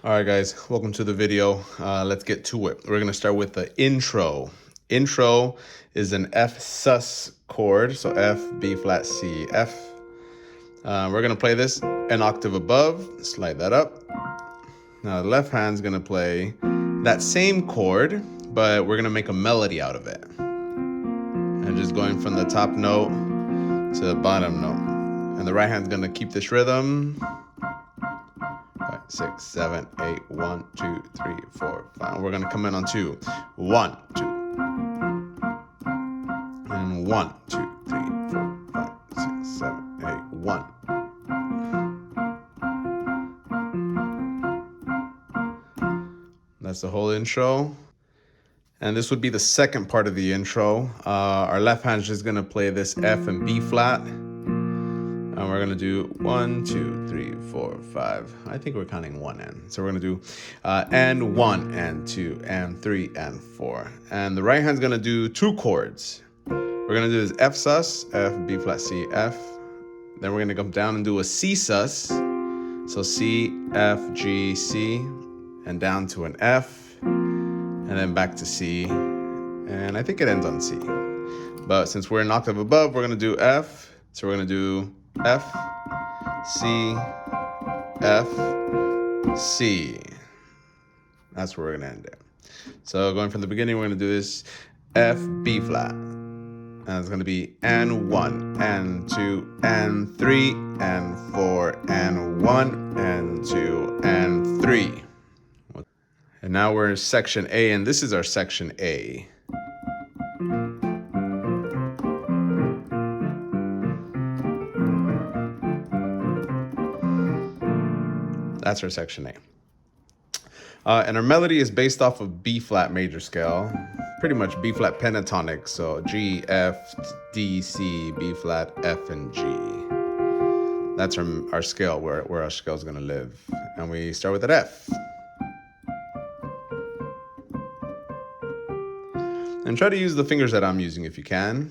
All right, guys, welcome to the video. Let's get to it. We're gonna start with the intro. Intro is an F sus chord, so F, B flat, C, F. We're gonna play this an octave above, slide that up. Now the left hand's gonna play that same chord, but we're gonna make a melody out of it. And just going from the top note to the bottom note. And the right hand's gonna keep this rhythm. 5, 6, 7, 8, 1, 2, 3, 4, 5. We're gonna come in on 2. 1, 2. And 1, 2, 3, 4, 5, 6, 7, 8, 1. That's the whole intro. And this would be the second part of the intro. Our left hand's just gonna play this F and B flat. And we're gonna do 1, 2, 3, 4, 5. I think we're counting 1 and. So we're gonna do and 1 and 2 and 3 and 4. And the right hand's gonna do 2 chords. We're gonna do this F sus, F, B flat, C, F. Then we're gonna come down and do a C sus. So C, F, G, C, and down to an F, and then back to C. And I think it ends on C. But since we're an octave above, we're gonna do F. So we're gonna do F, C, F, C. That's where we're gonna end it. So going from the beginning, we're gonna do this F, B flat. And it's gonna be and 1, and 2, and 3, and 4, and 1, and 2, and 3. And now we're in section A, and this is our section A. That's our section A. And our melody is based off of B flat major scale, pretty much B flat pentatonic. So G, F, D, C, B flat, F, and G. That's our scale, where our scale is gonna live. And we start with that F. And try to use the fingers that I'm using if you can.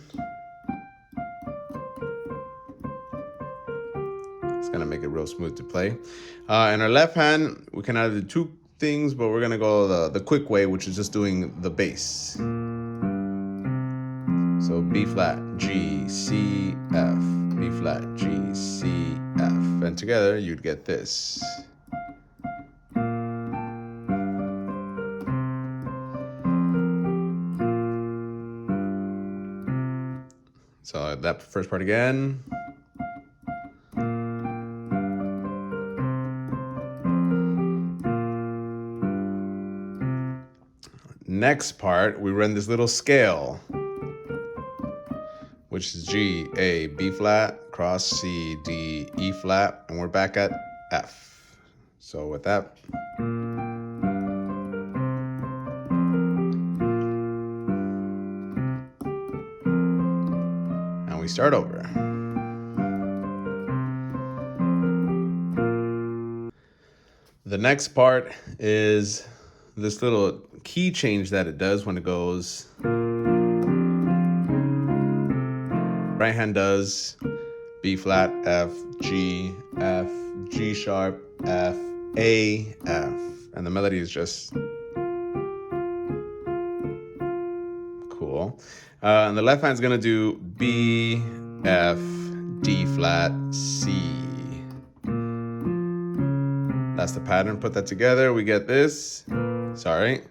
It's gonna make it real smooth to play. And our left hand, we can either do 2 things, but we're gonna go the quick way, which is just doing the bass. So B flat, G, C, F, B flat, G, C, F. And together you'd get this. So that first part again. Next part, we run this little scale, which is G, A, B flat, cross C, D, E flat, and we're back at F. So with that. And we start over. The next part is this little key change that it does when it goes. Right hand does B flat, F, G, G sharp, F, A, F. And the melody is just cool. And the left hand's gonna do B, F, D flat, C. That's the pattern. Put that together, we get this. Sorry.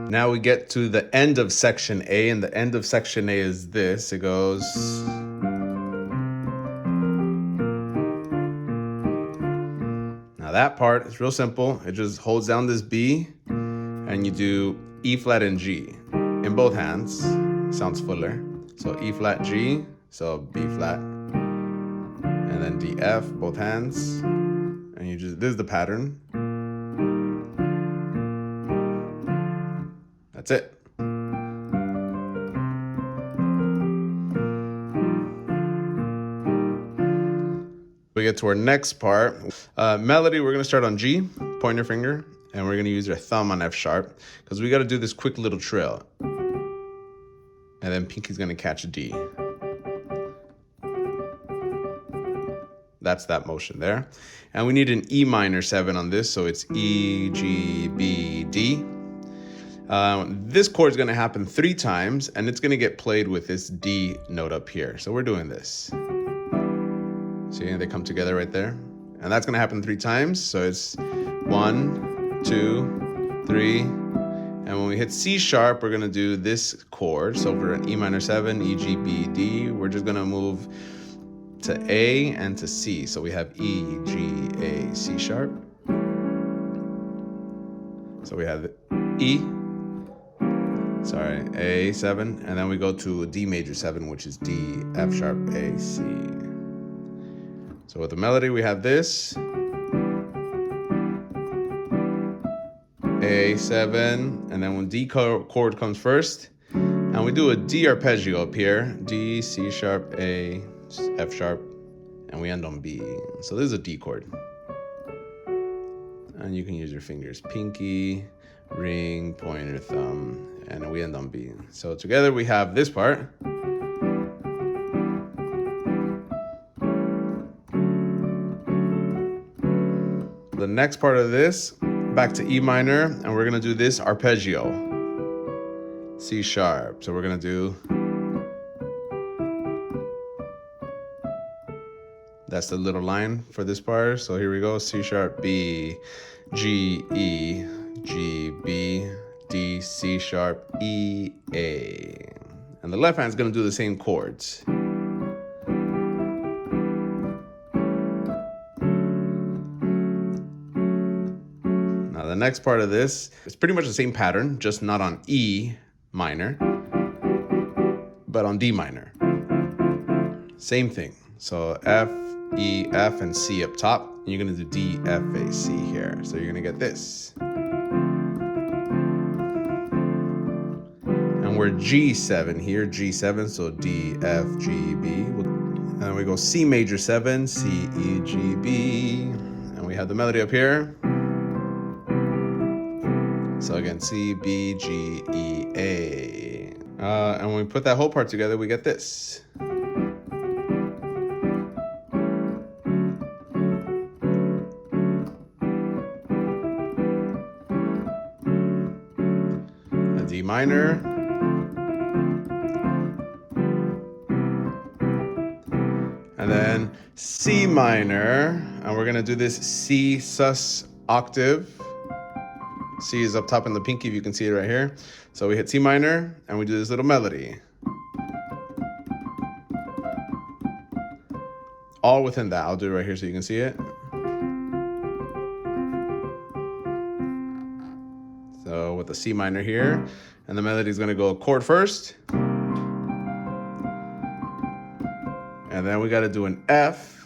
Now we get to the end of section A, and the end of section A is this. It goes. Now that part is real simple. It just holds down this B, and you do E flat and G in both hands. Sounds fuller. So E flat, G, so B flat, and then D, F, both hands. And you just, this is the pattern. That's it. We get to our next part. Melody, we're gonna start on G, pointer finger, and we're gonna use our thumb on F sharp, because we gotta do this quick little trill. And then pinky's gonna catch a D. That's that motion there. And we need an E minor 7 on this, so it's E, G, B, D. This chord is going to happen 3 times, and it's going to get played with this D note up here. So we're doing this. See, they come together right there. And that's going to happen 3 times. So it's 1, 2, 3. And when we hit C sharp, we're going to do this chord. So for an E minor 7, E, G, B, D, we're just going to move to A and to C. So we have E, G, A, C sharp. So we have E, sorry, A 7, and then we go to D major 7, which is D, F sharp, A, C. So with the melody, we have this. A 7, and then when D chord comes first, and we do a D arpeggio up here, D, C sharp, A, F sharp, and we end on B. So this is a D chord. And you can use your fingers, pinky, ring, pointer, thumb, and we end on B. So together we have this part. The next part of this, back to E minor, and we're gonna do this arpeggio, C sharp. So we're gonna do, that's the little line for this part. So here we go, C sharp, B, G, E, G, B, D, C sharp, E, A. And the left hand's gonna do the same chords. Now the next part of this is pretty much the same pattern, just not on E minor, but on D minor. Same thing. So F, E, F, and C up top. And you're gonna do D, F, A, C here. So you're gonna get this. And we're G7 here, G7, so D, F, G, B. And we go C major 7, C, E, G, B. And we have the melody up here. So again, C, B, G, E, A. And when we put that whole part together, we get this. A D minor. And then C minor. And we're gonna do this C sus octave. C is up top in the pinky, if you can see it right here. So we hit C minor, and we do this little melody. All within that. I'll do it right here so you can see it. So with the C minor here, and the melody is gonna go a chord first. And then we gotta do an F.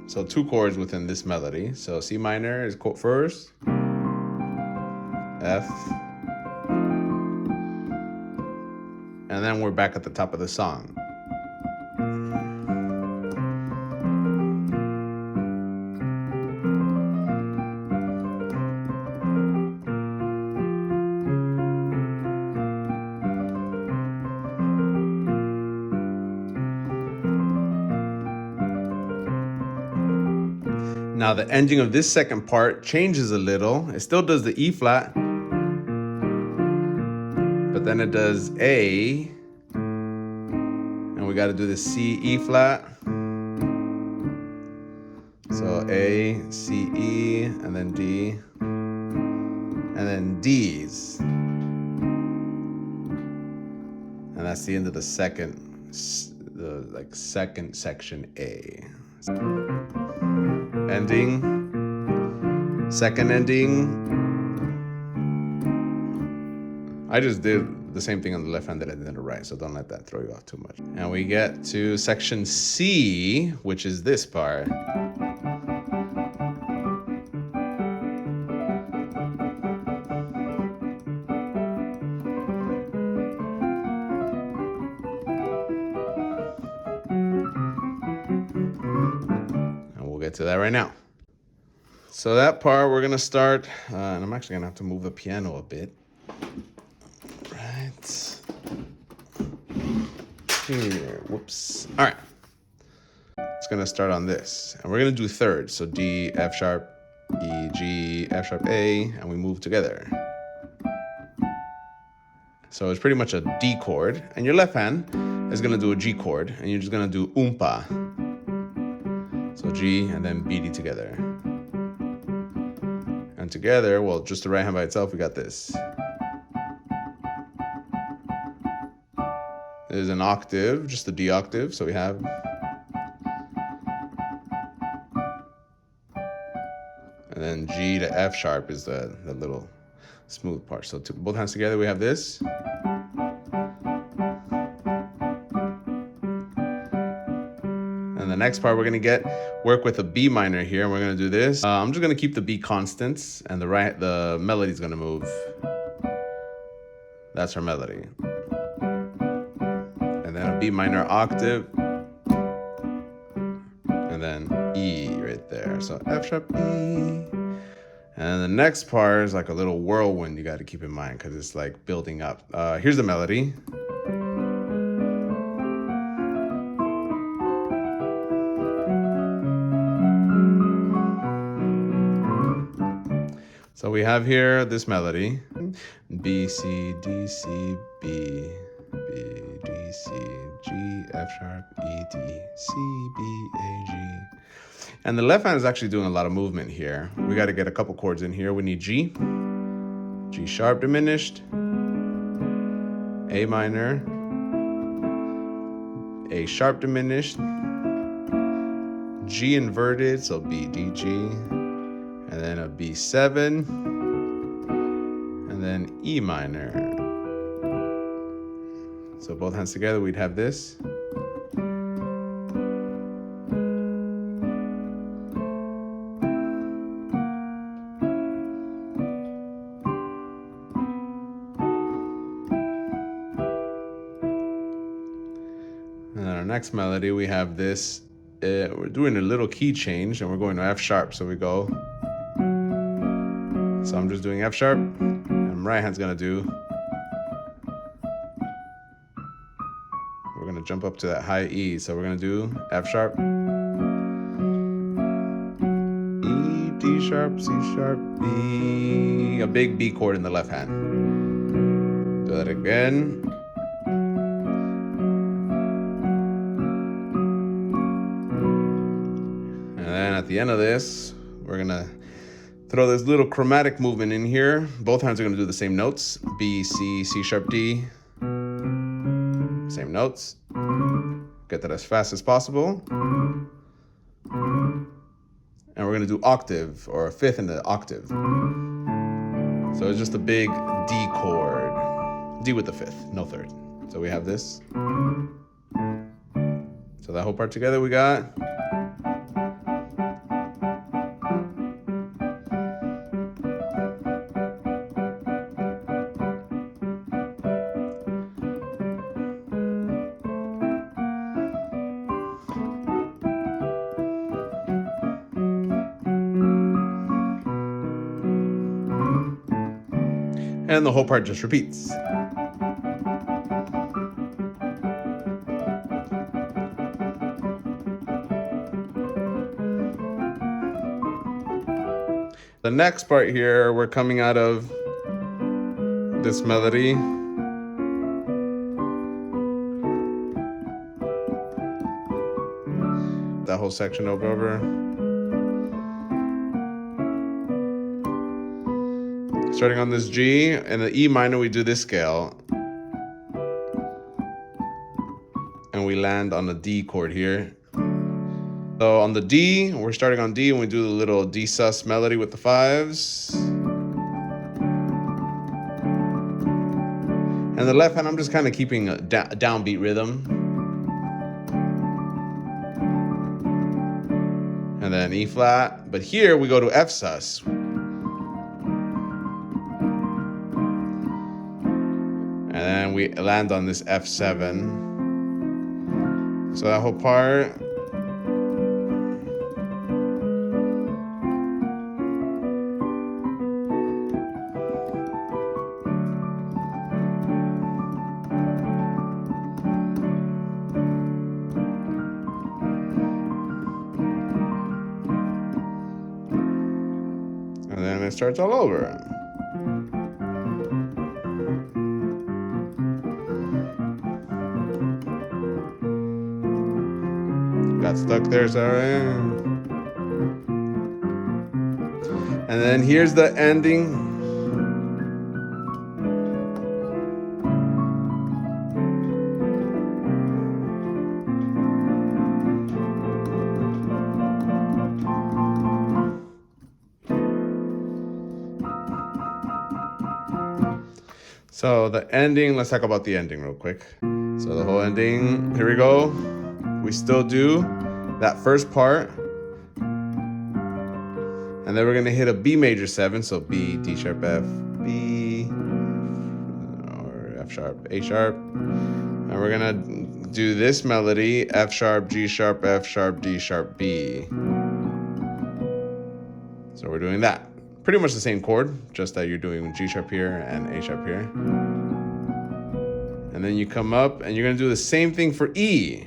So 2 chords within this melody. So C minor is chord first, F, and then we're back at the top of the song. Now the ending of this second part changes a little. It still does the E flat, but then it does A, and we got to do the C, E flat. So A, C, E, and then D, and then D's. And that's the end of the second section A. Ending, second ending. I just did the same thing on the left hand that I did on the right, so don't let that throw you off too much. And we get to section C, which is this part. get to that right now. So that part we're gonna start, and I'm actually gonna have to move the piano a bit. Right here, whoops. All right, it's gonna start on this, and we're gonna do thirds. So D, F sharp, E, G, F sharp, A, and we move together. So it's pretty much a D chord, and your left hand is gonna do a G chord, and you're just gonna do oompa. So G and then BD together. And together, well, just the right hand by itself, we got this. There's an octave, just the D octave, so we have. And then G to F sharp is the little smooth part. So both hands together, we have this. And the next part, we're gonna work with a B minor here, and we're gonna do this. I'm just gonna keep the B constants, and the melody's gonna move. That's our melody. And then a B minor octave, and then E right there. So F sharp, E. And the next part is like a little whirlwind you got to keep in mind because it's like building up. Here's the melody. So we have here this melody. B, C, D, C, B, B, D, C, G, F sharp, E, D, C, B, A, G. And the left hand is actually doing a lot of movement here. We got to get a couple chords in here. We need G, G sharp diminished, A minor, A sharp diminished, G inverted, so B, D, G, and then a B7, and then E minor. So both hands together, we'd have this. And then our next melody, we have this. We're doing a little key change, and we're going to F sharp. So we go. So I'm just doing F sharp, and right hand's gonna do. We're gonna jump up to that high E. So we're gonna do F sharp, E, D sharp, C sharp, B. A big B chord in the left hand. Do that again. At the end of this, we're gonna throw this little chromatic movement in here. Both hands are gonna do the same notes. B, C, C sharp, D. Same notes. Get that as fast as possible. And we're gonna do octave, or a fifth in the octave. So it's just a big D chord. D with the fifth, no third. So we have this. So that whole part together we got. And the whole part just repeats. The next part here, we're coming out of this melody. That whole section over. Starting on this G, and the E minor, we do this scale. And we land on the D chord here. So on the D, we're starting on D, and we do the little D sus melody with the fives. And the left hand, I'm just kind of keeping a downbeat rhythm. And then E flat. But here we go to F sus. And then we land on this F7. So that whole part. it starts all over. Got stuck there, sorry. And then here's the ending. So the ending, let's talk about the ending real quick. So the whole ending, here we go. We still do that first part. And then we're gonna hit a B major 7, so B, D sharp, F, B, or F sharp, A sharp. And we're gonna do this melody, F sharp, G sharp, F sharp, D sharp, B. So we're doing that. Pretty much the same chord, just that you're doing G sharp here and A sharp here. And then you come up and you're gonna do the same thing for E.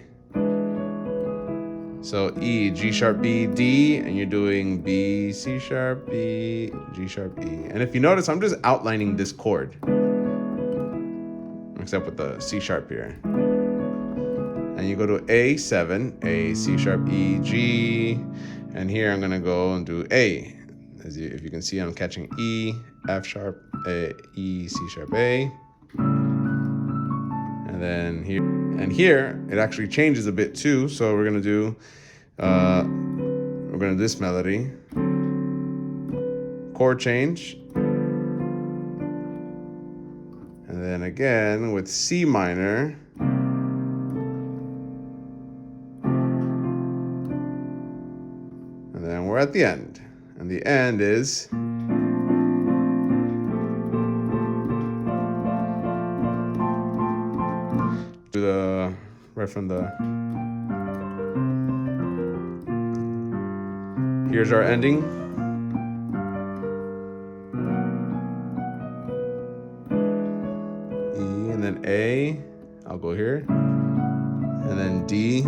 So E, G sharp, B, D, and you're doing B, C sharp, B, G sharp, E. And if you notice, I'm just outlining this chord, except with the C sharp here. And you go to A7, A, C sharp, E, G, and here I'm gonna go and do A. If you can see, I'm catching E, F sharp, A, E, C sharp, A. And then here, it actually changes a bit too. So we're gonna do this melody, chord change, and then again with C minor. And then we're at the end. And the end is right from the, here's our ending. E and then A, I'll go here, and then D.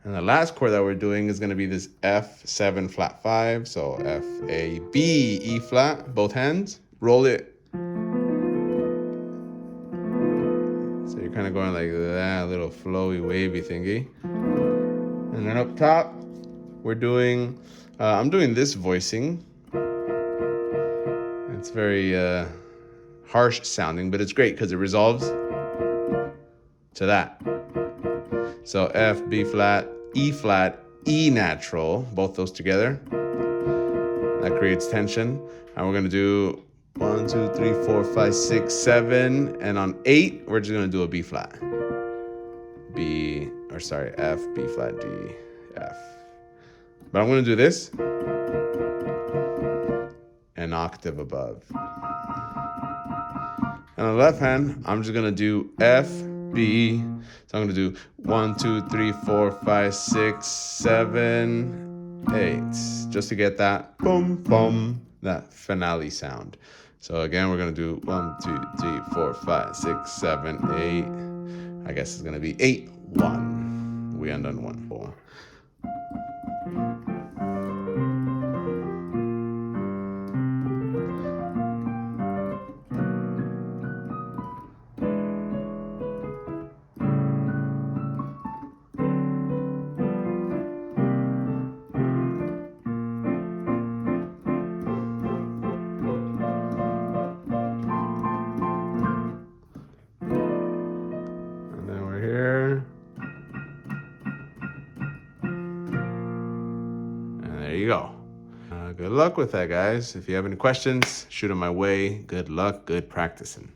And the last chord that we're doing is going to be this F7 flat 5. So F, A, B, E flat, both hands. Roll it. So you're kind of going like that, little flowy, wavy thingy. And then up top, we're doing, I'm doing this voicing. It's very harsh sounding, but it's great because it resolves to that. So F, B flat, E flat, E natural, both those together. That creates tension. And we're gonna do 1, 2, 3, 4, 5, 6, 7. And on 8, we're just gonna do a B flat. F, B flat, D, F. But I'm gonna do this an octave above. And on the left hand, I'm just gonna do F, B. So I'm gonna do 1, 2, 3, 4, 5, 6, 7, 8, just to get that boom, boom, that finale sound. So again, we're gonna do 1, 2, 3, 4, 5, 6, 7, 8. I guess it's gonna be 8, 1. We end on 1, 4. There you go. Good luck with that, guys. If you have any questions, shoot them my way. Good luck, good practicing.